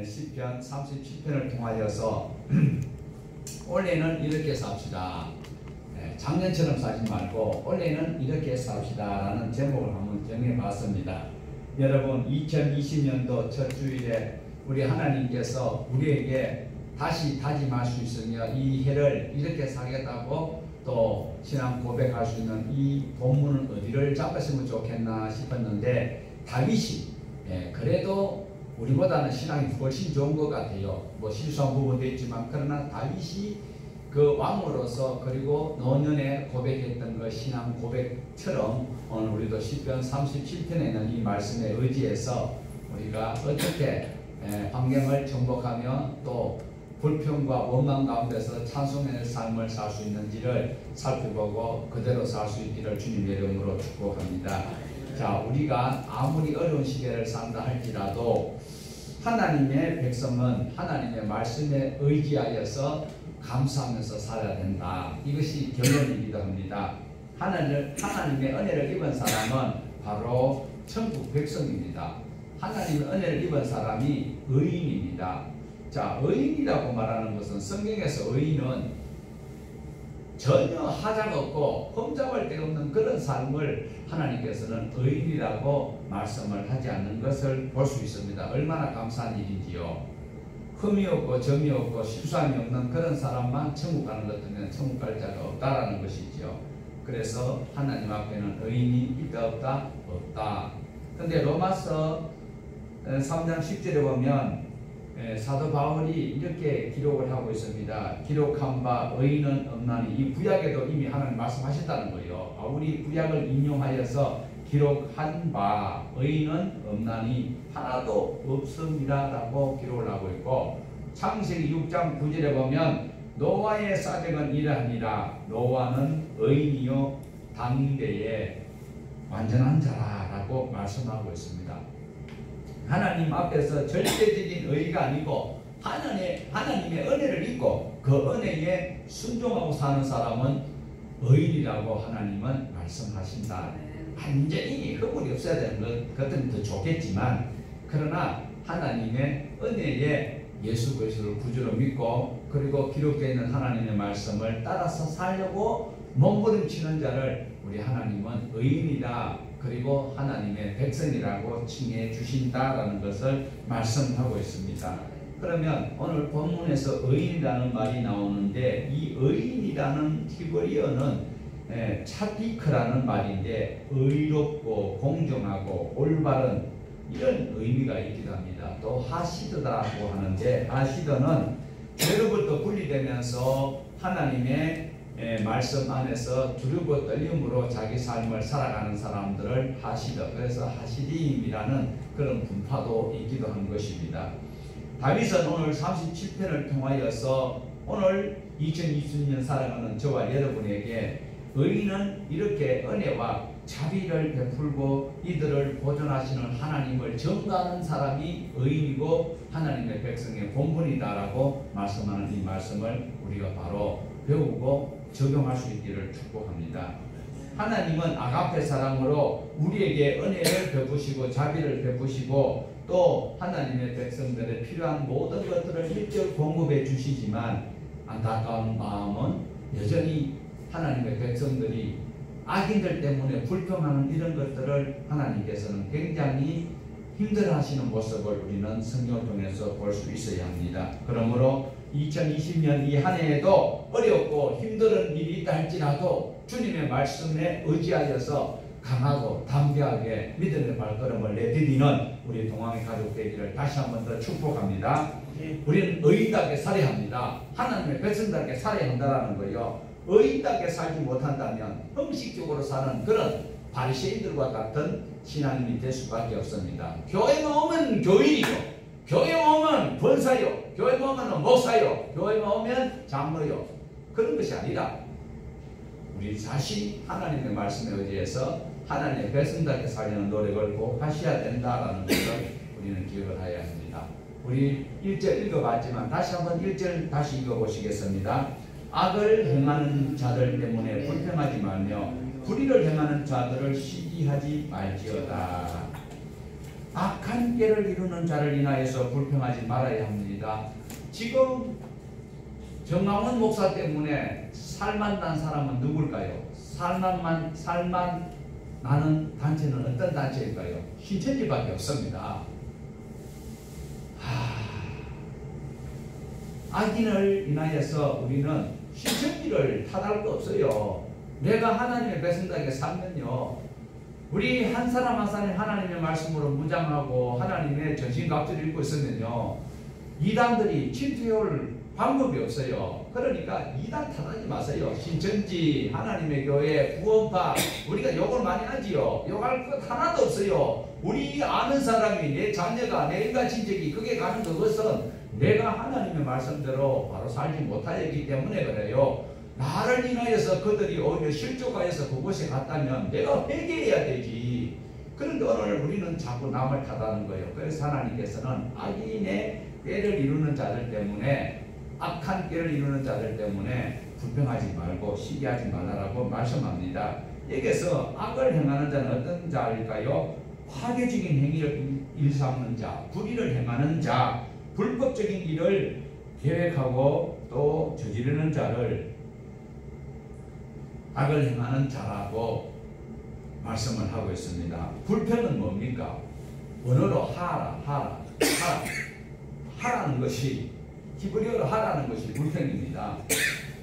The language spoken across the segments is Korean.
시편 37편을 통하여서 올해는 이렇게 삽시다. 작년처럼 살지 말고 올해는 이렇게 삽시다 라는 제목을 한번 정해봤습니다. 여러분, 2020년도 첫 주일에 우리 하나님께서 우리에게 다시 다짐할 수 있으며 이 해를 이렇게 살겠다고 또 신앙 고백할 수 있는 이 본문은 어디를 잡았으면 좋겠나 싶었는데, 다윗이 그래도 우리보다는 신앙이 훨씬 좋은 것 같아요. 뭐 실수한 부분도 있지만, 그러나 다윗이 그 왕으로서 그리고 노년에 고백했던 그 신앙 고백처럼 오늘 우리도 시편 37편에 있는 이 말씀에 의지해서 우리가 어떻게 환경을 정복하며 또 불평과 원망 가운데서 찬송의 삶을 살 수 있는지를 살펴보고 그대로 살 수 있기를 주님의 이름으로 축복합니다. 자, 우리가 아무리 어려운 시기를 산다 할지라도 하나님의 백성은 하나님의 말씀에 의지하여서 감사하면서 살아야 된다. 이것이 결론이기도 합니다. 하나님의 은혜를 입은 사람은 바로 천국 백성입니다. 하나님의 은혜를 입은 사람이 의인입니다. 자, 의인이라고 말하는 것은 성경에서 의인은 전혀 하자가 없고 흠잡을 데 없는 그런 삶을 하나님께서는 의인이라고 말씀을 하지 않는 것을 볼 수 있습니다. 얼마나 감사한 일인지요. 흠이 없고 점이 없고 실수함이 없는 그런 사람만 천국 가는 것 같으면 천국 갈 자가 없다라는 것이죠. 그래서 하나님 앞에는 의인이 있다 없다? 없다. 근데 로마서 3장 10절에 보면 사도 바울이 이렇게 기록을 하고 있습니다. 기록한 바 의인은 없나니. 이 구약에도 이미 하나님 말씀하셨다는 거예요. 바울이 구약을 인용하여서 기록한 바 의인은 없나니 하나도 없습니다 라고 기록을 하고 있고, 창세기 6장 9절에 보면 노아의 사정은 이러하니라. 노아는 의인이요 당대에 완전한 자라 라고 말씀하고 있습니다. 하나님 앞에서 절대적인 의의가 아니고 하나님의 은혜를 입고 그 은혜에 순종하고 사는 사람은 의인이라고 하나님은 말씀하신다. 완전히 허물이 없어야 되는 것은 더 좋겠지만, 그러나 하나님의 은혜에 예수 그리스도를 구주로 믿고 그리고 기록되어 있는 하나님의 말씀을 따라서 살려고 몸부림치는 자를 우리 하나님은 의인이다, 그리고 하나님의 백성이라고 칭해 주신다라는 것을 말씀하고 있습니다. 그러면 오늘 본문에서 의인이라는 말이 나오는데, 이 의인이라는 히브리어는 차디크라는 말인데 의롭고 공정하고 올바른 이런 의미가 있기도 합니다. 또 하시드라고 하는데, 하시드는 죄로부터 분리되면서 하나님의 말씀 안에서 두렵고 떨림으로 자기 삶을 살아가는 사람들을 하시드, 그래서 하시디임이라는 그런 분파도 있기도 한 것입니다. 다윗은 오늘 37편을 통하여서 오늘 2020년 살아가는 저와 여러분에게 의인은 이렇게 은혜와 자비를 베풀고 이들을 보존하시는 하나님을 전가하는 사람이 의인이고 하나님의 백성의 본분이다라고 말씀하는 이 말씀을 우리가 바로 배우고 적용할 수 있기를 축복합니다. 하나님은 아가페 사랑으로 우리에게 은혜를 베푸시고 자비를 베푸시고 또 하나님의 백성들의 필요한 모든 것들을 일절 공급해 주시지만, 안타까운 마음은 여전히 하나님의 백성들이 악인들 때문에 불평하는 이런 것들을 하나님께서는 굉장히 힘들어하시는 모습을 우리는 성경을 통해서 볼 수 있어야 합니다. 그러므로 2020년 이 한 해에도 어렵고 힘든 일이 있다 할지라도 주님의 말씀에 의지하여서 강하고 담대하게 믿음의 발걸음을 내디디는 우리 동항의 가족 되기를 다시 한 번 더 축복합니다. 우리는 의인답게 살아야 합니다. 하나님의 백성답게 살아야 한다는 거예요. 의인답게 살지 못한다면 형식적으로 사는 그런 바리새인들과 같은 신앙인이 될 수밖에 없습니다. 교회만 오면 교인이요, 교회만 오면 권사요, 교회만 오면 목사요, 교회만 오면 장로요, 그런 것이 아니라 우리 자신이 하나님의 말씀에 의지해서 하나님의 백성답게 살려는 노력을 꼭 하셔야 된다라는 것을 우리는 기억을 해야 합니다. 우리 1절 읽어봤지만 다시 한번 1절 다시 읽어보시겠습니다. 악을 행하는 자들 때문에 불평하지 말며 불의를 행하는 자들을 시기하지 말지어다. 악한 꾀를 이루는 자를 인하여서 불평하지 말아야 합니다. 지금 정강원 목사 때문에 살만 난 사람은 누굴까요? 살만 나는 단체는 어떤 단체일까요? 신천지밖에 없습니다. 악인을 인하여서 우리는 신천지를 탓할 거 없어요. 내가 하나님의 백성답게 살면요, 우리 한 사람 한 사람이 하나님의 말씀으로 무장하고 하나님의 전신갑주를 입고 있으면요, 이단들이 침투해올 방법이 없어요. 그러니까 이단 탓하지 마세요. 신천지, 하나님의 교회, 구원파, 우리가 욕을 많이 하지요. 욕할 것 하나도 없어요. 우리 아는 사람이, 내 자녀가, 내 인간 친척이 그게 가는 그것은 내가 하나님의 말씀대로 바로 살지 못하였기 때문에 그래요. 나를 인하여서 그들이 오히려 실족하여서 그곳에 갔다면 내가 회개해야 되지. 그런데 오늘 우리는 자꾸 남을 탓하는 거예요. 그래서 하나님께서는 악인의 꾀를 이루는 자들 때문에, 악한 꾀를 이루는 자들 때문에 불평하지 말고 시기하지 말라라고 말씀합니다. 여기서 악을 행하는 자는 어떤 자일까요? 파괴적인 행위를 일삼는 자, 불의를 행하는 자, 불법적인 일을 계획하고 또 저지르는 자를 악을 행하는 자라고 말씀을 하고 있습니다. 불평은 뭡니까? 원어로 하라는 것이, 히브리어로 하라는 것이 불평입니다.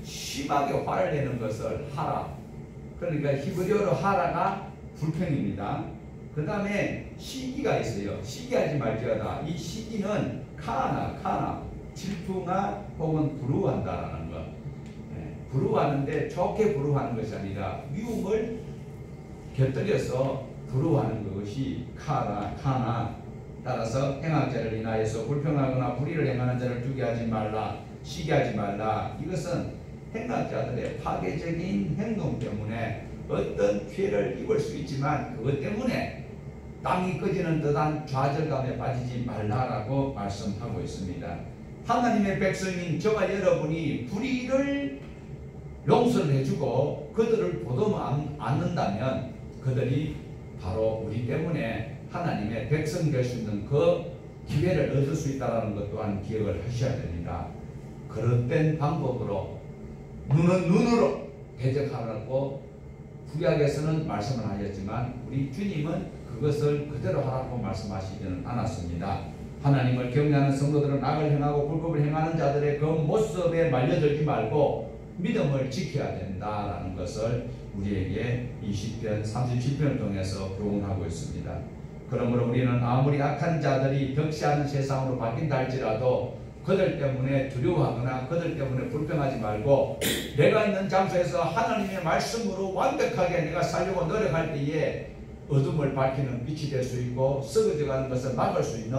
심하게 화를 내는 것을 하라. 그러니까 히브리어로 하라가 불평입니다. 그 다음에 시기가 있어요. 시기하지 말지어다. 이 시기는 카나, 질투나 혹은 부러워한다라는 것. 부러워하는데 좋게 부러워하는 것이 아니라 미움을 곁들여서 부러워하는 것이 카나. 따라서 행악자를 인하여서 불평하거나 불의를 행하는 자를 두게 하지 말라, 시기하지 말라. 이것은 행악자들의 파괴적인 행동 때문에 어떤 피해를 입을 수 있지만 그것 때문에 땅이 꺼지는 듯한 좌절감에 빠지지 말라라고 말씀하고 있습니다. 하나님의 백성인 저와 여러분이 불의를 용서를 해주고 그들을 보듬어 안는다면 그들이 바로 우리 때문에 하나님의 백성 될 수 있는 그 기회를 얻을 수 있다는 것 또한 기억을 하셔야 됩니다. 그릇된 방법으로 눈은 눈으로 대적하라고 구약에서는 말씀을 하셨지만 우리 주님은 그것을 그대로 하라고 말씀하시지는 않았습니다. 하나님을 경외하는 성도들은 악을 행하고 불법을 행하는 자들의 그 모습에 말려들지 말고 믿음을 지켜야 된다라는 것을 우리에게 20편, 37편을 통해서 교훈하고 있습니다. 그러므로 우리는 아무리 악한 자들이 덕시하는 세상으로 바뀐다 할지라도 그들 때문에 두려워하거나 그들 때문에 불평하지 말고 내가 있는 장소에서 하나님의 말씀으로 완벽하게 내가 살려고 노력할 때에 어둠을 밝히는 빛이 될 수 있고 썩어져가는 것을 막을 수 있는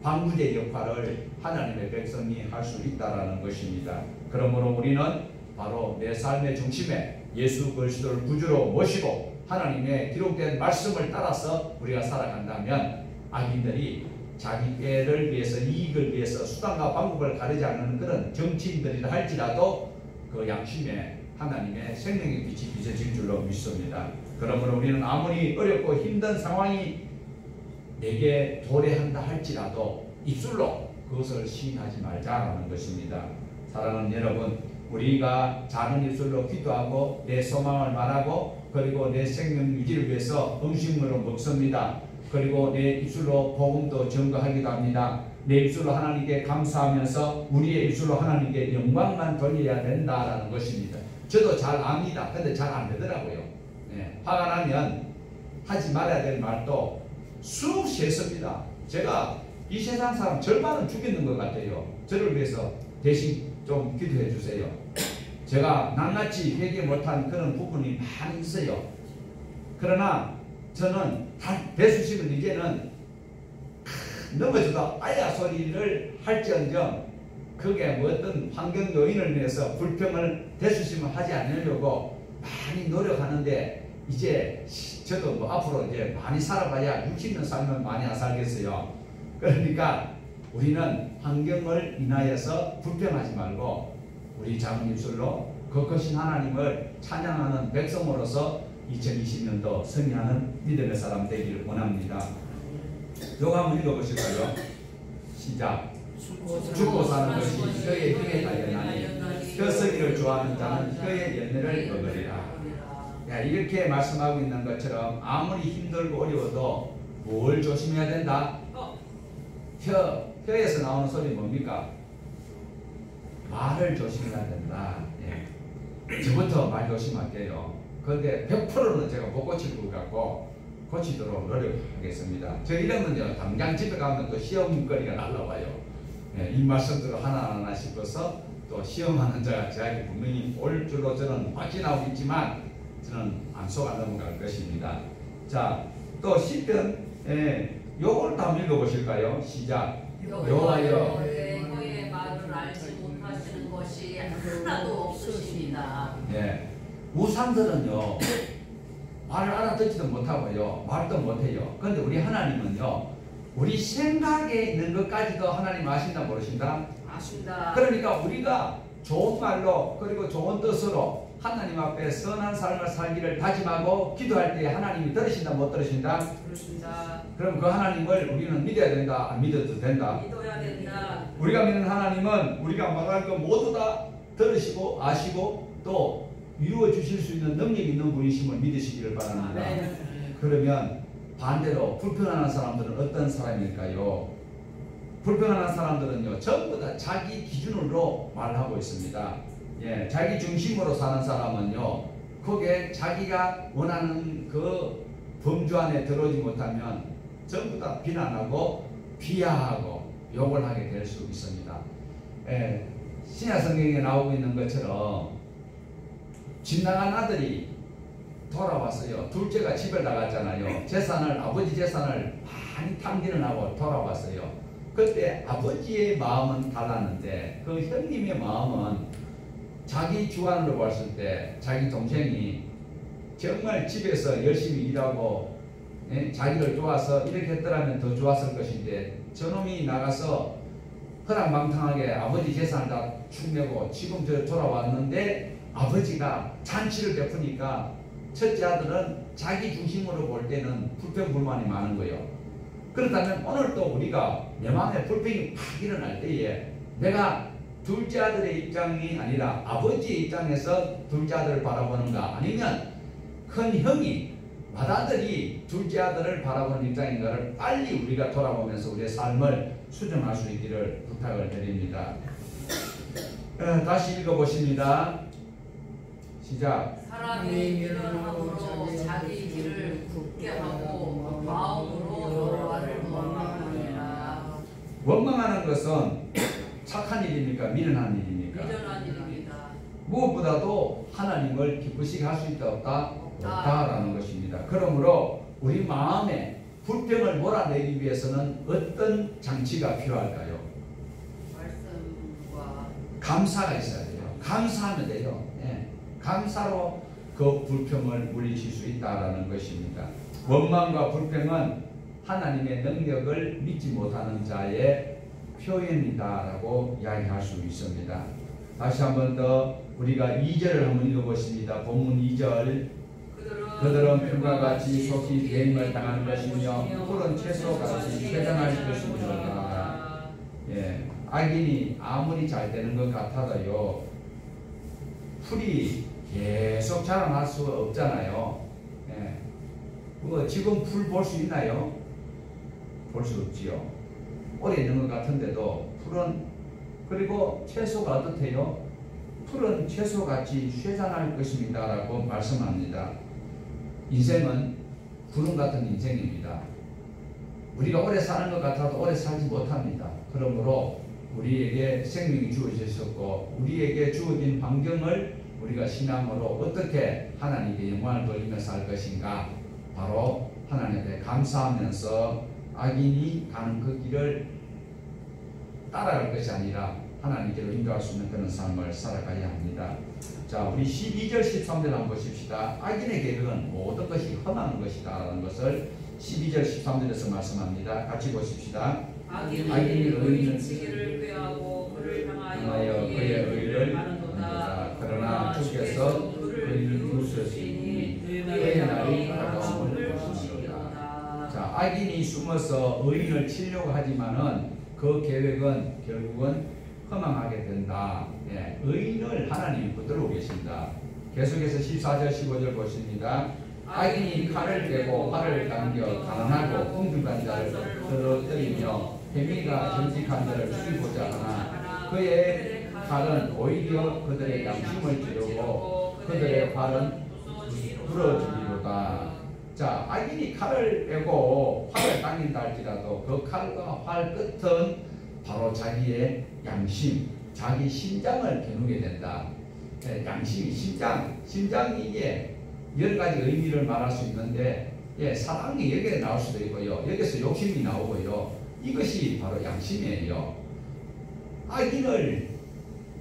방부제 역할을 하나님의 백성이 할 수 있다는 것입니다. 그러므로 우리는 바로 내 삶의 중심에 예수 그리스도를 구주로 모시고 하나님의 기록된 말씀을 따라서 우리가 살아간다면 악인들이 자기 꾀를 위해서, 이익을 위해서 수단과 방법을 가리지 않는 그런 정치인들이라 할지라도 그 양심에 하나님의 생명의 빛이 비춰질 줄로 믿습니다. 그러므로 우리는 아무리 어렵고 힘든 상황이 내게 도래한다 할지라도 입술로 그것을 시인하지 말자라는 것입니다. 사랑하는 여러분, 우리가 작은 입술로 기도하고 내 소망을 말하고 그리고 내 생명 유지를 위해서 음식물을 먹습니다. 그리고 내 입술로 복음도 전거하기도 합니다. 내 입술로 하나님께 감사하면서 우리의 입술로 하나님께 영광만 돌려야 된다라는 것입니다. 저도 잘 압니다. 근데 잘 안 되더라고요. 화가 나면 하지 말아야 될 말도 수없이 했습니다. 제가 이 세상 사람 절반은 죽이는 것 같아요. 저를 위해서 대신 좀 기도해 주세요. 제가 낱낱이 회개 못한 그런 부분이 많이 있어요. 그러나 저는 대수심은 이제는 넘어져도 아야 소리를 할지언정 그게 뭐 어떤 환경 요인을 위해서 불평을 대수심을 하지 않으려고 많이 노력하는데 이제 저도 뭐 앞으로 이제 많이 살아봐야 60년 살면 많이 안 살겠어요. 그러니까 우리는 환경을 인하여서 불평하지 말고 우리 작은 입술로 거룩하신 하나님을 찬양하는 백성으로서 2020년도 승리하는 믿음의 사람 되기를 원합니다. 요거 한번 읽어보실까요? 시작. 죽고 사는 것이 혀의 힘에 달려나니 혀쓰기를 좋아하는 자는 혀의 열매를 먹으리라. 야, 이렇게 말씀하고 있는 것처럼 아무리 힘들고 어려워도 뭘 조심해야 된다? 혀에서 나오는 소리 뭡니까? 말을 조심해야 된다. 예. 저부터 말 조심할게요. 그런데 100%는 제가 못 고칠 것 같고 고치도록 노력하겠습니다. 저 이러면요, 당장 집에 가면 또 시험거리가 날라와요. 예, 이 말씀들을 하나하나 싶어서 또 시험하는 자가 저에게 분명히 올 줄로 저는 확신하고 있지만 저는 안 속아 넘어갈 것입니다. 자, 또 시편 요걸 다 읽어보실까요? 시작. 여호와여 혀의 말을 알지 못하시는 것이 하나도 없으십니다. 예, 우상들은요 말을 알아듣지도 못하고요 말도 못해요. 그런데 우리 하나님은요 우리 생각에 있는 것까지도 하나님 아신다 모르신다? 아십니다. 그러니까 우리가 좋은 말로 그리고 좋은 뜻으로 하나님 앞에 선한 삶을 살기를 다짐하고 기도할 때 하나님이 들으신다 못 들으신다? 그렇습니다. 그럼 그 하나님을 우리는 믿어야 된다 안 믿어도 된다? 믿어야 된다. 우리가 믿는 하나님은 우리가 말할 것 모두 다 들으시고 아시고 또 이루어 주실 수 있는 능력이 있는 분이심을 믿으시기를 바랍니다. 그러면 반대로 불평하는 사람들은 어떤 사람일까요? 불평하는 사람들은요 전부 다 자기 기준으로 말하고 있습니다. 예, 자기 중심으로 사는 사람은요 거기에 자기가 원하는 그 범주 안에 들어오지 못하면 전부 다 비난하고 비하하고 욕을 하게 될 수 있습니다. 예, 신약 성경에 나오고 있는 것처럼 집 나간 아들이 돌아왔어요. 둘째가 집을 나갔잖아요. 아버지 재산을 많이 탐기는 하고 돌아왔어요. 그때 아버지의 마음은 달랐는데 그 형님의 마음은 자기 주관으로 봤을 때 자기 동생이 정말 집에서 열심히 일하고 자기를 도와서 이렇게 했더라면 더 좋았을 것인데 저놈이 나가서 허랑방탕하게 아버지 재산을 다 축내고 지금 저 돌아왔는데 아버지가 잔치를 베푸니까 첫째 아들은 자기 중심으로 볼 때는 불평불만이 많은 거예요. 그렇다면 오늘도 우리가 내 마음에 불평이 팍 일어날 때에 내가 둘째 아들의 입장이 아니라 아버지의 입장에서 둘째 아들을 바라보는가 아니면 큰 형이 맏아들이 둘째 아들을 바라보는 입장인가를 빨리 우리가 돌아보면서 우리의 삶을 수정할 수 있기를 부탁을 드립니다. 다시 읽어보십니다. 시작. 사람이 미련함으로 자기 길을 굳게 하고 마음으로 여호와를 원망하느니라. 원망하는 것은 착한 일입니까? 미련한 일입니까? 미련한 일입니다. 무엇보다도 하나님을 기쁘시게 할 수 있다 없다? 없다라는 것입니다. 그러므로 우리 마음에 불평을 몰아내기 위해서는 어떤 장치가 필요할까요? 말씀과 감사가 있어야 돼요. 감사하면 돼요. 예. 감사로 그 불평을 물리칠 수 있다라는 것입니다. 원망과 불평은 하나님의 능력을 믿지 못하는 자의 표현이다라고 이야기할 수 있습니다. 다시 한 번 더 우리가 2절을 한번 읽어보십니다. 본문 2절. 그들은 풀과 같이 속히 배임을 당하는 것이며 푸른 채소같이 쇠장할 것이니라. 예, 악인이 아무리 잘 되는 것 같아도요 풀이 계속 자라날 수 없잖아요. 예. 그거 지금 풀 볼 수 있나요? 볼 수 없지요. 오래 있는 것 같은데도 풀은 그리고 채소가 어떻대요? 풀은 채소같이 쇠잔할 것입니다 라고 말씀합니다. 인생은 구름 같은 인생입니다. 우리가 오래 사는 것 같아도 오래 살지 못합니다. 그러므로 우리에게 생명이 주어졌었고 우리에게 주어진 환경을 우리가 신앙으로 어떻게 하나님께 영광을 돌리며 살 것인가, 바로 하나님께 감사하면서 악인이 가는 그 길을 따라갈 것이 아니라 하나님께로 인도할 수 있는 그런 삶을 살아가야 합니다. 자, 우리 12절 13절 한번 보십시다. 악인의 계획은 모든 것이 험한 것이다 라는 것을 12절 13절에서 말씀합니다. 같이 보십시다. 악인이 의인 치기를 꾀하고 그를 향하여 그의 의를 하는도다. 그러나 주께서 그를 부수시니 그의 날이 다가오는 것이니라. 자, 악인이 숨어서 의인을 치려고 하지만은 그 계획은 결국은 허망하게 된다. 예, 의인을 하나님이 붙들고 계신다. 계속해서 14절 15절 보십니다. 악인이 칼을 빼고 활을 당겨 가난하고 궁중간 자를 떨어뜨리며 해미가 정직한 자를 죽이고자 하나 그의 칼은 오히려 그들의 양심을 찌르고 그들의 활은 부러지리로다. 자, 악인이 칼을 빼고 활을 당긴다 할지라도 그 칼과 활 끝은 바로 자기의 양심, 자기 심장을 겨누게 된다. 예, 양심이 심장이 이게 여러 가지 의미를 말할 수 있는데, 예, 사랑이 여기에 나올 수도 있고요, 여기서 욕심이 나오고요. 이것이 바로 양심이에요. 악인을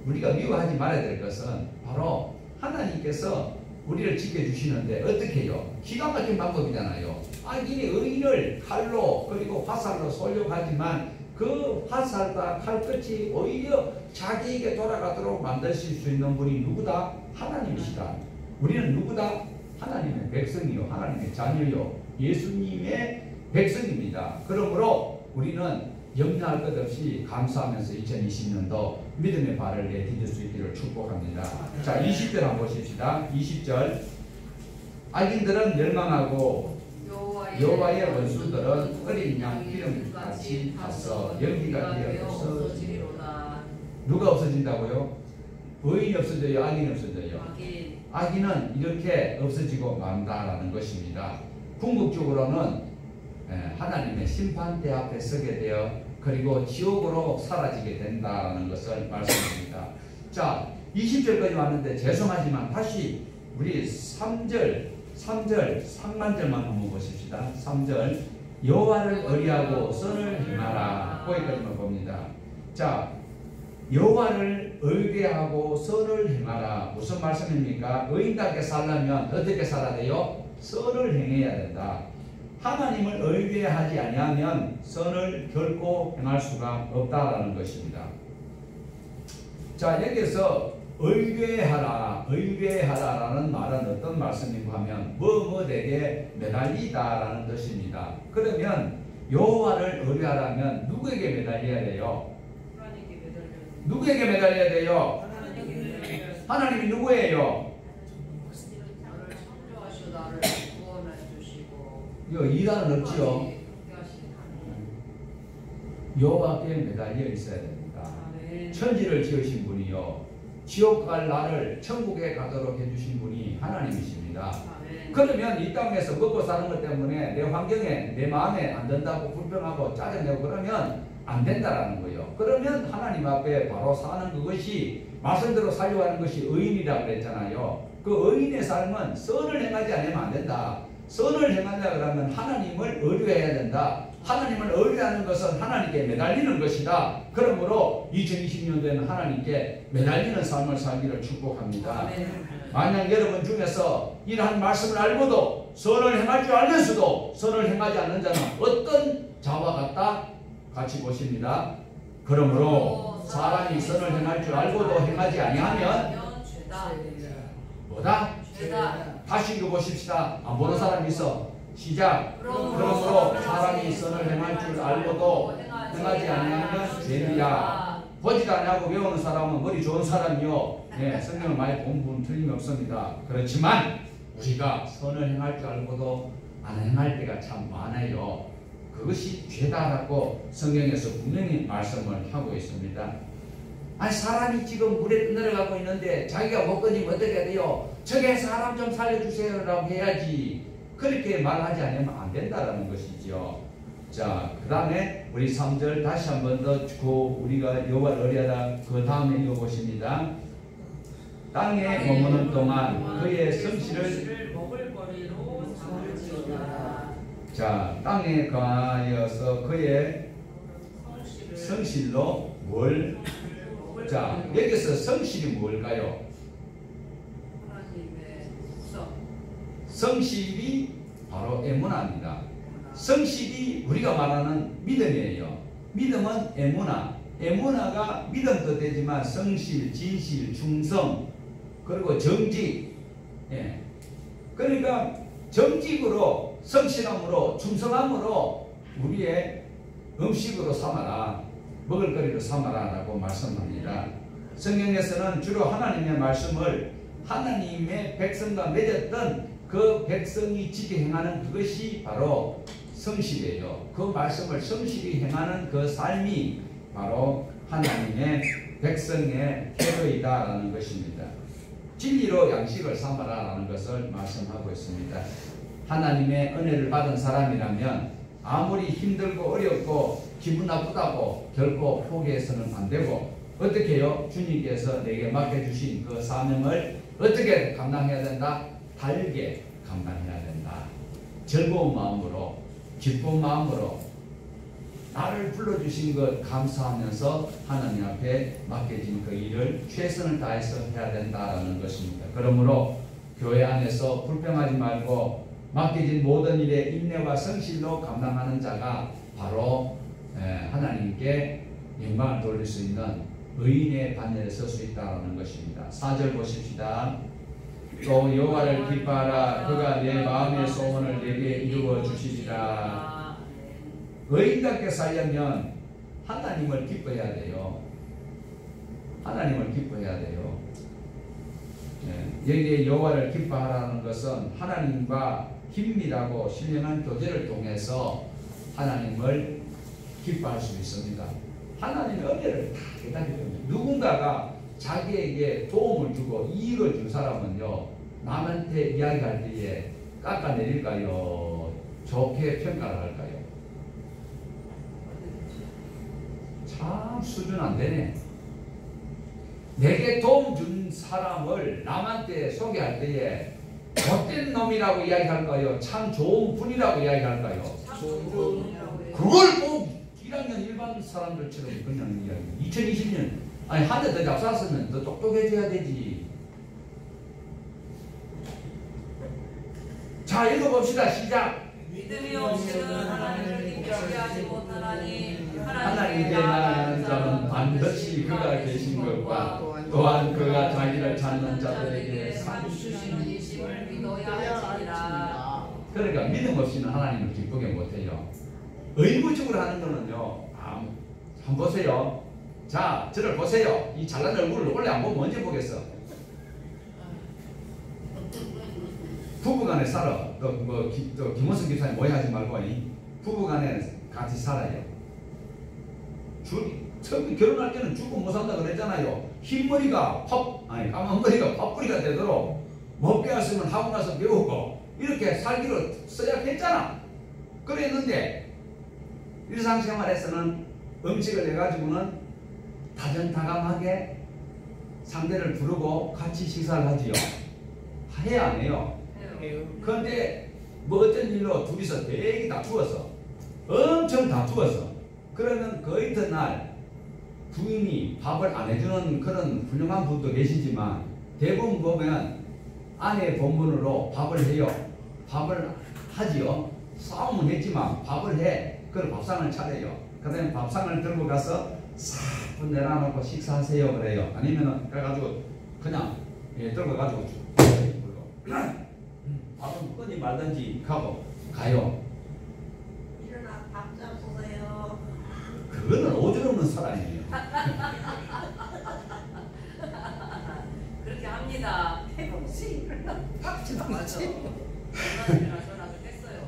우리가 미워하지 말아야 될 것은 바로 하나님께서 우리를 지켜주시는데 어떻게 해요? 기가 막힌 방법이잖아요. 악인이 의인을 칼로 그리고 화살로 쏘려고 하지만 그 화살과 칼끝이 오히려 자기에게 돌아가도록 만드실 수 있는 분이 누구다? 하나님이시다. 우리는 누구다? 하나님의 백성이요, 하나님의 자녀요, 예수님의 백성입니다. 그러므로 우리는 염려할 것 없이 감사하면서 2020년도 믿음의 발을 내디딜 수 있기를 축복합니다. 자, 20절 한번 보십시다. 20절. 악인들은 멸망하고 여호와의 원수들은 어린 양 기름같이 타서 연기가 되어 없어지리로다. 누가 없어진다고요? 의인이 없어져요? 악인이 없어져요? 악인은 이렇게 없어지고 만다라는 것입니다. 궁극적으로는 하나님의 심판대 앞에 서게 되어 그리고 지옥으로 사라지게 된다는 것을 말씀합니다. 자, 20절까지 왔는데 죄송하지만 다시 우리 3절 상반절만 한번 보십시다. 3절. 여호와를 의리하고 선을 행하라. 거기까지만 봅니다. 자, 여호와를 의뢰하고 선을 행하라. 무슨 말씀입니까? 의인답게 살려면 어떻게 살아야 돼요? 선을 행해야 된다. 하나님을 의뢰하지 아니하면 선을 결코 행할 수가 없다라는 것입니다. 자, 여기서 의뢰하라라는 말은 어떤 말씀인가 하면 뭐뭐에게 매달리다라는 뜻입니다. 그러면 여호와를 의뢰하라면 누구에게 매달려야 돼요? 누구에게 매달려야 돼요? 하나님이 누구예요? 이거 이단은 없지요. 여호와께 매달려 있어야 됩니다. 천지를 지으신 분이요, 지옥 갈 나를 천국에 가도록 해주신 분이 하나님이십니다. 그러면 이 땅에서 먹고 사는 것 때문에 내 환경에 내 마음에 안 된다고 불평하고 짜증내고 그러면 안 된다라는 거예요. 그러면 하나님 앞에 바로 사는 그것이 말씀대로 살려고 하는 것이 의인이라고 그랬잖아요. 그 의인의 삶은 선을 행하지 않으면 안 된다. 선을 행하려 그러면 하나님을 의뢰해야 된다. 하나님을 의뢰하는 것은 하나님께 매달리는 것이다. 그러므로 2020년도에는 하나님께 매달리는 삶을 살기를 축복합니다. 만약 여러분 중에서 이러한 말씀을 알고도 선을 행할 줄 알면서도 선을 행하지 않는 자는 어떤 자와 같다? 같이 보십니다. 그러므로 사람이 선을 행할 줄 알고도 행하지 아니하면 뭐다? 다시 읽어보십시다. 안 보는 사람이 있어. 시작. 그러므로 사람이 선을 행할 줄 알고도 행하지 아니하면 죄니라. 보지도 않냐고 외우는 사람은 머리 좋은 사람이요, 네, 성경을 많이 본 부분 틀림없습니다. 그렇지만 우리가 선을 행할 줄 알고도 안 행할 때가 참 많아요. 그것이 죄다라고 성경에서 분명히 말씀을 하고 있습니다. 아니, 사람이 지금 물에 내려가고 있는데 자기가 못 건지면 어떻게 해야 돼요? 저게 사람 좀 살려주세요 라고 해야지. 그렇게 말하지 않으면 안 된다라는 것이죠. 자, 그 다음에 우리 3절 다시 한 번 더 우리가 여호와를 의뢰하라. 그 다음에 읽어보십니다. 땅에 머무는 동안 그의 성실을 먹을거리로 삼을지어다. 자, 땅에 거하여서 그의 성실로 뭘? 자, 여기서 성실이 뭘까요? 성실이 바로 에무나입니다. 성실이 우리가 말하는 믿음이에요. 믿음은 에무나. 에무나가 믿음도 되지만 성실, 진실, 충성, 그리고 정직. 예. 그러니까 정직으로, 성실함으로, 충성함으로 우리의 음식으로 삼아라, 먹을거리로 삼아라 라고 말씀합니다. 성경에서는 주로 하나님의 말씀을 하나님의 백성과 맺었던 그 백성이 지켜 행하는 그것이 바로 성실이에요. 그 말씀을 성실히 행하는 그 삶이 바로 하나님의 백성의 태도이다라는 것입니다. 진리로 양식을 삼아라 라는 것을 말씀하고 있습니다. 하나님의 은혜를 받은 사람이라면 아무리 힘들고 어렵고 기분 나쁘다고 결코 포기해서는 안 되고, 어떻게 해요? 주님께서 내게 맡겨주신 그 사명을 어떻게 감당해야 된다? 달게 감당해야 된다. 즐거운 마음으로, 기쁜 마음으로 나를 불러주신 것 감사하면서 하나님 앞에 맡겨진 그 일을 최선을 다해서 해야 된다는 것입니다. 그러므로 교회 안에서 불평하지 말고 맡겨진 모든 일에 인내와 성실로 감당하는 자가 바로 하나님께 영광을 돌릴 수 있는 의인의 반열에 설 수 있다는 것입니다. 4절 보십시다. 또 여호와를 기뻐하라. 그가 내 마음의 소원을 내게 이루어 주시리라. 의인답게 살려면 하나님을 기뻐해야 돼요. 하나님을 기뻐해야 돼요. 여기에 여호와를 기뻐하라는 것은 하나님과 긴밀하고 신령한 교제를 통해서 하나님을 기뻐할 수 있습니다. 하나님의 은혜를 다 깨닫게 됩니다. 누군가가 자기에게 도움을 주고 이익을 준 사람은요, 남한테 이야기할 때에 깎아내릴까요? 좋게 평가를 할까요? 참 수준 안 되네. 내게 도움 준 사람을 남한테 소개할 때에 못된 놈이라고 이야기할까요? 참 좋은 분이라고 이야기할까요? 그걸 꼭 1학년 일반 사람들처럼 그냥 이야기. 2020년 아니 한 대 더 잡쌌으면 더 똑똑해져야 되지. 자, 읽어봅시다. 시작. 믿음이 없이는 하나님을 기쁘시게 하지 못하나니 하나님께 나아가는 자는 반드시 그가 계신 것과 또한 그가 자기를 찾는 자들에게 상 주시는 이심을 믿어야 할지니라. 그러니까 믿음 없이는 하나님을 기쁘게 못해요. 의무적으로 하는 거는요, 한번 보세요. 자, 저를 보세요. 이 잘난 얼굴을 원래 안 보면 언제 보겠어? 부부간에 살아. 또 김원석 기사님 오해하지 말고, 부부간에 같이 살아요. 처음 결혼할 때는 죽고 못 산다 그랬잖아요. 흰머리가 까만 머리가 팥뿌리가 되도록 못 배웠으면 하고 나서 배우고 이렇게 살기로 써약했잖아. 그랬는데 일상생활에서는 음식을 내가지고는 다정다감하게 상대를 부르고 같이 식사를 하지요. 해야 안 해요? 그런데 뭐 어떤 일로 둘이서 되게 다투어서 엄청 다투어서 그러면 그 이튿날 부인이 밥을 안 해주는 그런 훌륭한 분도 계시지만 대부분 보면 아내의 본분으로 밥을 해요. 밥을 하지요. 싸움은 했지만 밥을 해. 그리고 밥상을 차려요. 그 다음에 밥상을 들고 가서 싹 내려놓고 식사하세요 그래요. 아니면 그래가지고 그냥 들고 가지고 밥은 먹든지 말든지 하고 가요. 일어나 밥 잡수세요. 그거는 오줌없는 사람이에요. 그렇게 합니다. 태봉씨 맞아. 맞아.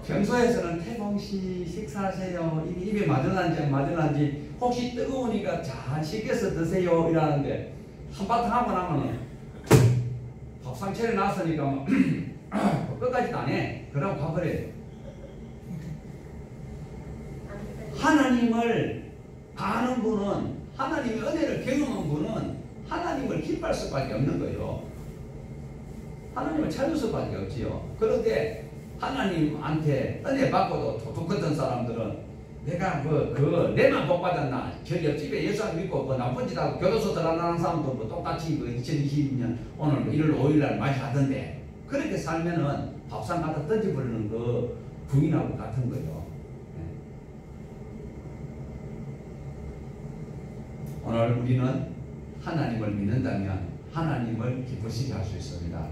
평소에서는 태봉씨 식사하세요. 입에 맞으는지 안 맞으는지 혹시 뜨거우니까 잘 식혀서 드세요 이러는데 한바탕 하고 나면은 밥상 차려놨으니까 끝까지도 안 해. 그러고 가버려요. 하나님을 아는 분은, 하나님의 은혜를 경험한 분은 하나님을 기뻐할 수밖에 없는 거예요. 하나님을 찾을 수밖에 없지요. 그런데 하나님한테 은혜 받고도 도둑같은 사람들은 내가 내만 복 받았나? 저 옆집에 예수 안 믿고 나쁜 짓 하고 교도소 들어가는 사람도 똑같이 2022년 오늘 1월 5일날 맞이하던데 그렇게 살면은 밥상 갖다 던져버리는 그 부인하고 같은 거예요. 오늘 우리는 하나님을 믿는다면 하나님을 기쁘시게 할 수 있습니다.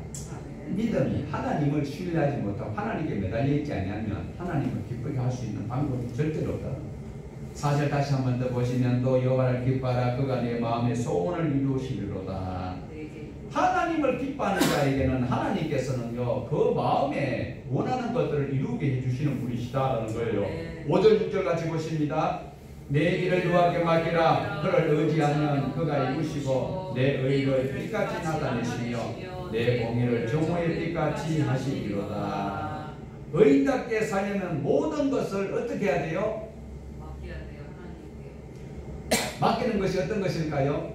믿음이 하나님을 신뢰하지 못하고 하나님께 매달려 있지 아니하면 하나님을 기쁘게 할 수 있는 방법이 절대로 없다. 4절 다시 한 번 더 보시면 또 여호와를 기뻐하라 그가 내 마음의 소원을 이루시리로다. 하나님을 기뻐하는 자에게는 하나님께서는요 그 마음에 원하는 것들을 이루게 해주시는 분이시다라는 거예요. 5절 6절 같이 보십니다. 내 길을 여호와께 맡기라. 그를 의지하면 그가 이루시고 내 의를 빛같이 나타내시며 내 공의를 정오의 빛같이 하시리로다. 의인답게 살려면 모든 것을 어떻게 해야 돼요? 맡겨야 돼요. 하나님께. 맡기는 것이 어떤 것일까요?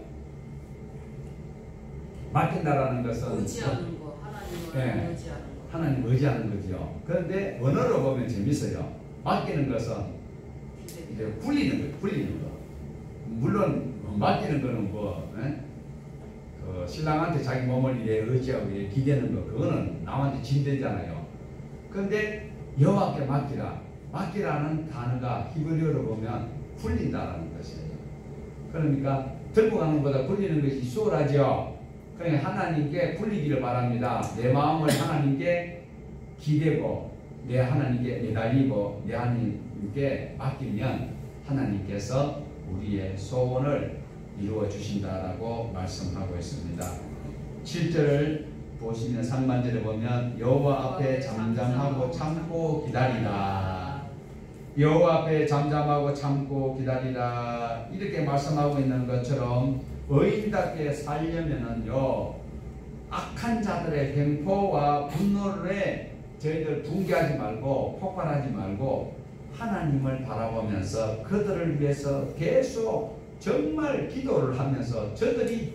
맡긴다라는 것은 의지하는 거, 하나님을 네. 의지하는 거. 하나님 의지하는 거죠. 그런데 언어로 보면 재밌어요. 맡기는 것은 이제 굴리는 거예요. 굴리는 거. 물론 맡기는 거는 뭐 그 신랑한테 자기 몸을 이래 의지하고 이래 기대는 거 그거는 남한테 진대잖아요. 그런데 여호와께 맡기라. 맡기라는 단어가 히브리어로 보면 굴린다라는 것이에요. 그러니까 들고 가는 것보다 굴리는 것이 수월하죠. 그러니까 하나님께 굴리기를 바랍니다. 내 마음을 하나님께 기대고 내 하나님께 매달리고 내 하나님께 맡기면 하나님께서 우리의 소원을 이루어 주신다라고 말씀하고 있습니다. 7절을 보시면 상반절에 보면 여호와 앞에 잠잠하고 참고 기다리라. 여호와 앞에 잠잠하고 참고 기다리라. 이렇게 말씀하고 있는 것처럼 의인답게 살려면은요 악한 자들의 횡포와 분노를 저희들 붕괴하지 말고 폭발하지 말고 하나님을 바라보면서 그들을 위해서 계속 정말 기도를 하면서 저들이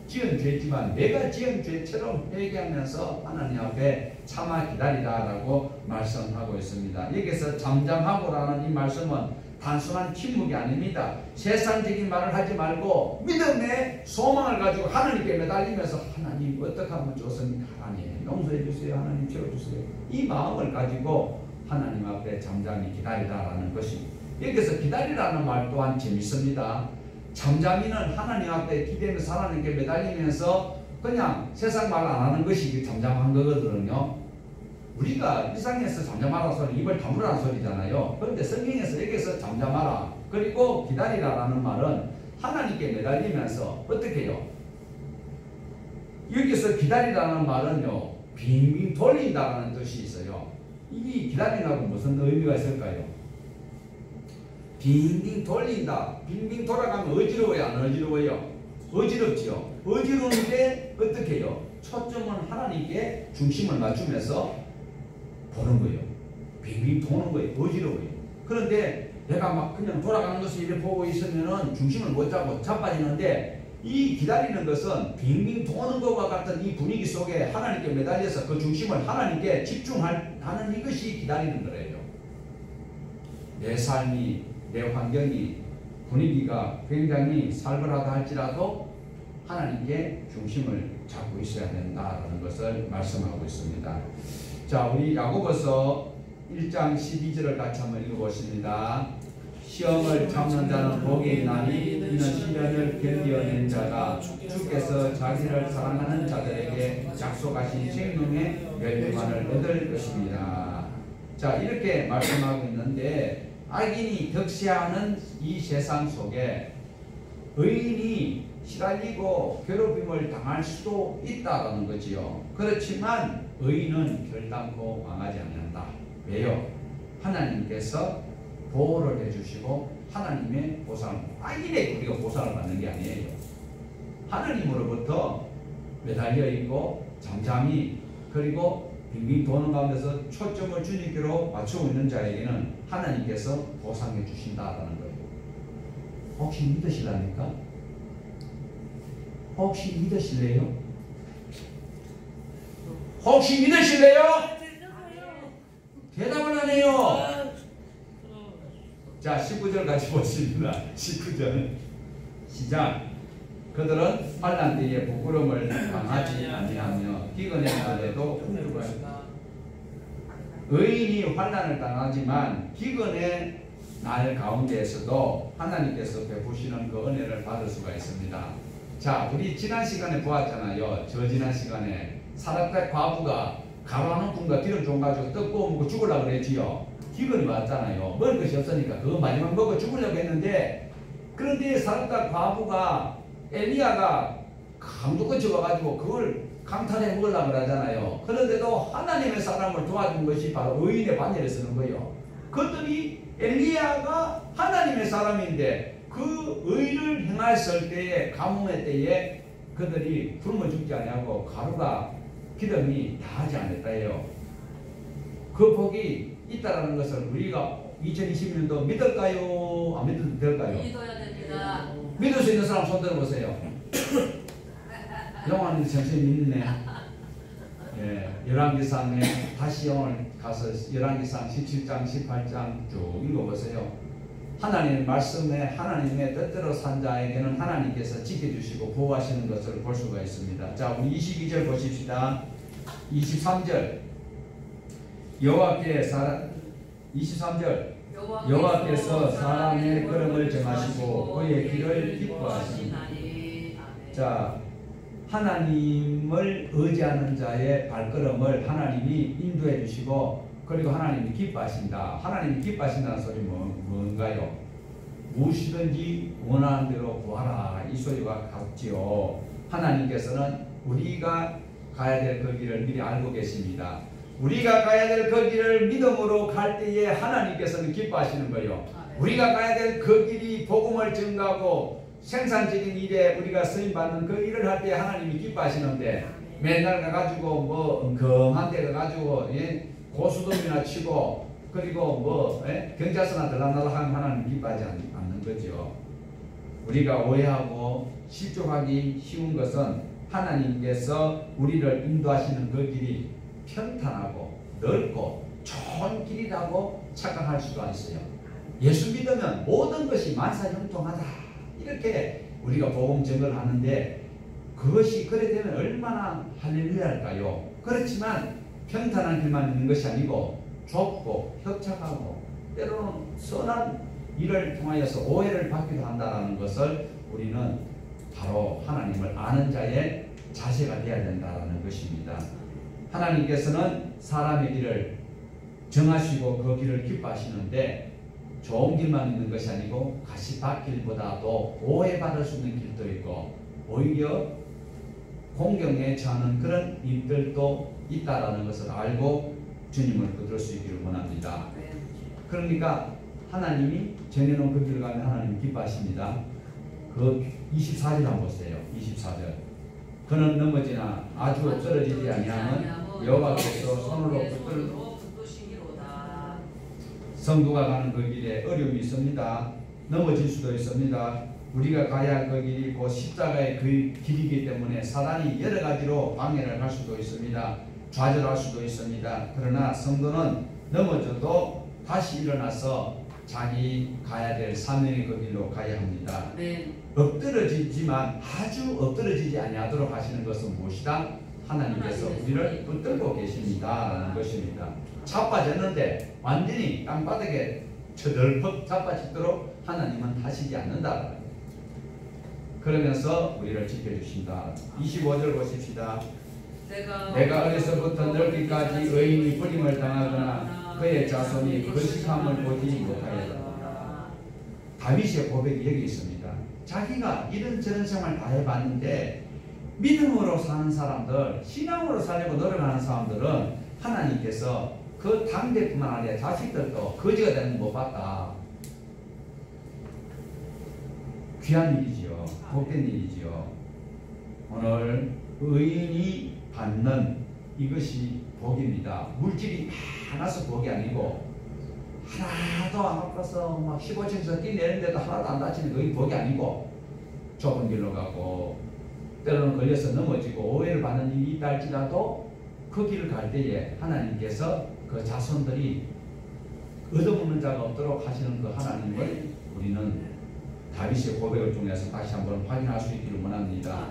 지은 죄지만 내가 지은 죄처럼 회개하면서 하나님 앞에 참아 기다리라라고 말씀하고 있습니다. 여기서 잠잠하고라는 이 말씀은 단순한 침묵이 아닙니다. 세상적인 말을 하지 말고 믿음의 소망을 가지고 하나님께 매달리면서 하나님 어떻게 하면 좋습니까? 하나님 용서해 주세요. 하나님 채워주세요. 이 마음을 가지고 하나님 앞에 잠잠히 기다리라라는 것입니다. 여기서 기다리라는 말 또한 재밌습니다. 잠잠이는 하나님 앞에 기대면서 하나님께 매달리면서 그냥 세상 말 안 하는 것이 잠잠한 거거든요. 우리가 일상에서 잠잠하라 소리 입을 다물라는 소리잖아요. 그런데 성경에서 여기서 잠잠하라 그리고 기다리라라는 말은 하나님께 매달리면서 어떻게 해요? 여기서 기다리라는 말은요 빙빙 돌린다는 뜻이 있어요. 이 기다리라고 무슨 의미가 있을까요? 빙빙 돌린다. 빙빙 돌아가면 어지러워요? 안 어지러워요? 어지럽지요. 어지러운데 어떻게 해요? 초점은 하나님께 중심을 맞추면서 보는 거예요. 빙빙 도는 거예요. 어지러워요. 그런데 내가 막 그냥 돌아가는 것을 이렇게 보고 있으면은 중심을 못 잡고 자빠지는데 이 기다리는 것은 빙빙 도는 것과 같은 이 분위기 속에 하나님께 매달려서 그 중심을 하나님께 집중하는 이것이 기다리는 거예요. 내 삶이 내 환경이 분위기가 굉장히 살벌하다 할지라도 하나님께 중심을 잡고 있어야 된다는 것을 말씀하고 있습니다. 자, 우리 야고보서 1장 12절을 같이 한번 읽어보십니다. 시험을 참는 자는 복이 있나니 이는 시련을 견디어낸 자가 주께서 자기를 사랑하는 자들에게 약속하신 생명의 멸류관을 얻을 것입니다. 자, 이렇게 말씀하고 있는데 악인이 득세하는 이 세상 속에 의인이 시달리고 괴롭힘을 당할 수도 있다는 거지요. 그렇지만 의인은 결단코 망하지 않는다. 왜요? 하나님께서 보호를 해주시고 하나님의 보상, 악인에게 우리가 보상을 받는 게 아니에요. 하나님으로부터 매달려 있고 잠잠히 그리고 빙빙 도는 가운데서 초점을 주님께로 맞추고 있는 자에게는 하나님께서 보상해 주신다라는 거예요. 혹시 믿으실랍니까? 혹시 믿으실래요? 혹시 믿으실래요? 대답을 안 해요. 자, 19절 같이 보십니다. 19절 시작. 그들은 환난 때에 부끄러움을 당하지 아니하며 기근의 날에도 풍족하다. 의인이 환난을 당하지만 기근의 날 가운데에서도 하나님께서 베푸시는 그 은혜를 받을 수가 있습니다. 자, 우리 지난 시간에 보았잖아요. 저 지난 시간에 사렙 과부가 가로하는 분과 기름 좀 가지고 떡 구워 먹고 죽으려고 그랬지요. 기근이 왔잖아요. 먹을 것이 없으니까 그거 마지막 먹고 죽으려고 했는데, 그런데 사렙 과부가 엘리야가 강도끝이 와가지고 그걸 강탈해 먹으려고 그러잖아요. 그런데도 하나님의 사람을 도와준 것이 바로 의인의 반열에 서는 거예요. 그들이 엘리야가 하나님의 사람인데 그 의를 행했을 때에, 가뭄의 때에 그들이 굶어 죽지 아니하고 가루가 기름이 다하지 않았다예요. 그 복이 있다라는 것을 우리가 2020년도 믿을까요? 안 믿어도 될까요? 믿어야 됩니다. 믿을 수 있는 사람 손 들어보세요. 영화는 정신이 믿네. 예, 열왕기상에 다시 오늘 가서 열왕기상 17장 18장 쭉 읽어보세요. 하나님의 말씀에 하나님의 뜻대로 산 자에게는 하나님께서 지켜주시고 보호하시는 것을 볼 수가 있습니다. 자, 우리 22절 보십시다. 23절 23절 여호와께서 사람의 걸음을 정하시고 그의 길을 기뻐하시니. 자, 하나님을 의지하는 자의 발걸음을 하나님이 인도해 주시고, 그리고 하나님이 기뻐하신다. 하나님이 기뻐하신다는 소리는 뭔가요? 무엇이든지 원하는 대로 구하라, 이 소리와 같지요. 하나님께서는 우리가 가야 될 그 길을 미리 알고 계십니다. 우리가 가야 될 그 길을 믿음으로 갈 때에 하나님께서는 기뻐하시는 거예요. 우리가 가야 될 그 길이 복음을 증가하고 생산적인 일에 우리가 쓰임받는 그 일을 할 때 하나님이 기뻐하시는데, 맨날 가가지고 뭐 엉금한 데 가가지고 고수동이나 치고 그리고 뭐 경찰서나 들락날락하면 하나님 기뻐하지 않는 거죠. 우리가 오해하고 실족하기 쉬운 것은 하나님께서 우리를 인도하시는 그 길이 평탄하고 넓고 좋은 길이라고 착각할 수가 있어요. 예수 믿으면 모든 것이 만사형통하다, 이렇게 우리가 복음 증거를 하는데, 그것이 그래 되면 얼마나 할렐루야일까요? 그렇지만 평탄한 길만 있는 것이 아니고 좁고 협착하고 때로는 선한 일을 통하여서 오해를 받기도 한다는 것을 우리는 바로 하나님을 아는 자의 자세가 되어야 된다는 것입니다. 하나님께서는 사람의 길을 정하시고 그 길을 기뻐하시는데, 좋은 길만 있는 것이 아니고 가시밭길보다도 오해받을 수 있는 길도 있고 오히려 공경에 처하는 그런 일들도 있다라는 것을 알고 주님을 붙들 수 있기를 원합니다. 그러니까 하나님이 정해놓은 그 길을 가면 하나님 기뻐하십니다. 그 24절 한번 보세요. 24절 그는 넘어지나 아주 떨어지지 아니하면 여호와께서 손으로 붙드시기로다. 성도가 가는 그 길에 어려움이 있습니다. 넘어질 수도 있습니다. 우리가 가야 할 그 길이 곧 십자가의 그 길이기 때문에 사단이 여러 가지로 방해를 할 수도 있습니다. 좌절할 수도 있습니다. 그러나 성도는 넘어져도 다시 일어나서 자기 가야 될 사명의 그 길로 가야 합니다. 네. 엎드러지지만 아주 엎드러지지 아니하도록 하시는 것은 무엇이다? 하나님께서 우리를 붙들고 계십니다라는 것입니다. 자빠졌는데 완전히 땅바닥에 저들퍽 자빠지도록 하나님은 하시지 않는다. 그러면서 우리를 지켜주신다. 25절 보십시다. 내가 어려서부터 늙기까지 의인이 버림을 당하거나 그의 자손이 거식함을 보지 못하였다. 다윗의 고백이 여기 있습니다. 자기가 이런저런 생활 다 해봤는데 믿음으로 사는 사람들, 신앙으로 살려고 노력하는 사람들은 하나님께서 그 당대뿐만 아니라 자식들도 거지가 되는 거 못 봤다. 귀한 일이지요. 복된 일이지요. 오늘 의인이 받는 이것이 복입니다. 물질이 많아서 복이 아니고 하나도 안 아파서 막 15층에서 뛰내는데도 하나도 안 다치는 그게 복이 아니고 좁은 길로 가고 때로는 걸려서 넘어지고 오해를 받는 일이 있다 할지라도 그 길을 갈 때에 하나님께서 그 자손들이 얻어먹는 자가 없도록 하시는 그 하나님을 우리는 다윗의 고백을 통해서 다시 한번 확인할 수 있기를 원합니다.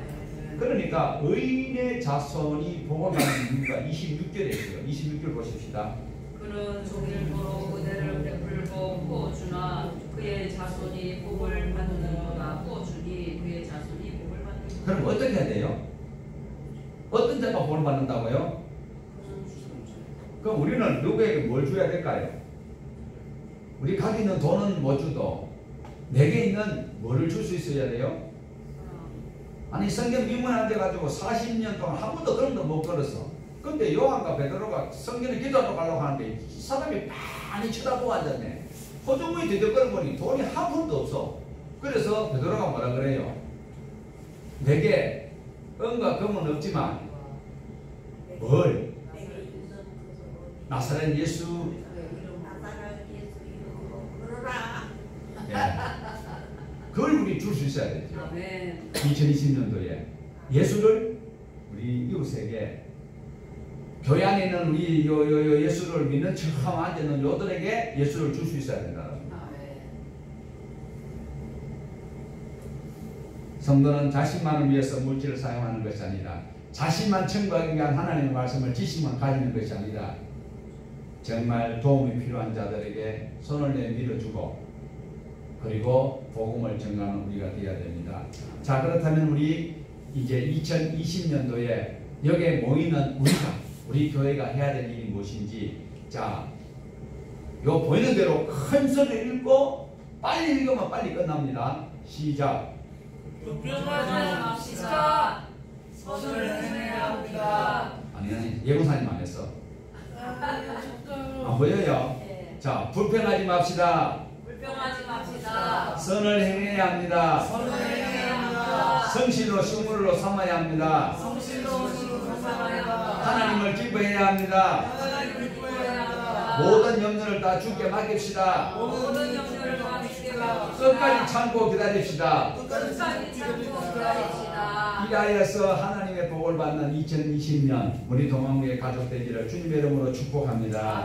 그러니까 의인의 자손이 복을 받는 이유가 26절에 있어요. 26절 보십시다. 그는 종일토록 은혜를 베풀고 구워주나 그의 자손이 복을 받는도다. 구워주니 그의 자손이 복을 받는도다. 그럼 어떻게 해야 돼요? 어떻게 어떤 자가 복을 받는다고요? 그럼 우리는 누구에게 뭘 줘야 될까요? 우리 가게 있는 돈은 못 주도 내게 있는 뭐를 줄 수 있어야 돼요? 아니 성경 미문 안 돼가지고 40년 동안 한 번도 그런 거 못 걸었어. 근데 요한과 베드로가 성경에 기도하러 가려고 하는데 사람이 많이 쳐다보고 앉았네. 호주머니 뒤적거려 보니 돈이 한 푼도 없어. 그래서 베드로가 뭐라 그래요? 내게 은과 금은 없지만 뭘? 나사렛 예수. 예. 그걸 우리 줄 수 있어야 되죠. 2020년도에 예수를 우리 이웃에게 교회 안에 있는 우리 예수를 믿는 척하면 안 되는 요들에게 예수를 줄 수 있어야 된다. 성도는 자신만을 위해서 물질을 사용하는 것이 아니라 자신만 청구하기 위한 하나님의 말씀을 지식만 가지는 것이 아니라 정말 도움이 필요한 자들에게 손을 내밀어주고 그리고 복음을 전가하는 우리가 되어야 됩니다. 자, 그렇다면 우리 이제 2020년도에 여기에 모이는 우리 교회가 해야 될 일이 무엇인지, 자, 요 보이는 대로 큰 소리를 읽고 빨리 읽으면 빨리 끝납니다. 시작. 불평하지 맙시다. 선을 행해야 합니다. 아니 예고사님 안 했어. 안 보여요? 자, 불평하지 맙시다. 불평하지 맙시다. 선을 행해야 합니다. 선을 행해야 합니다. 성실로 식물로 삼아야 합니다. 성실로 식물로 삼아야 합니다. 하나님을 기뻐해야 합니다. 하나님을 기뻐해야 합니다. 모든 염려를 다 주께 맡깁시다. 모든 염려를 다 주께 맡깁시다. 끝까지 참고 기다립시다. 끝까지 참고 기다립시다. 이하여서 하나님의 복을 받는 2020년 우리 동안교회 가족 되기를 주님의 이름으로 축복합니다.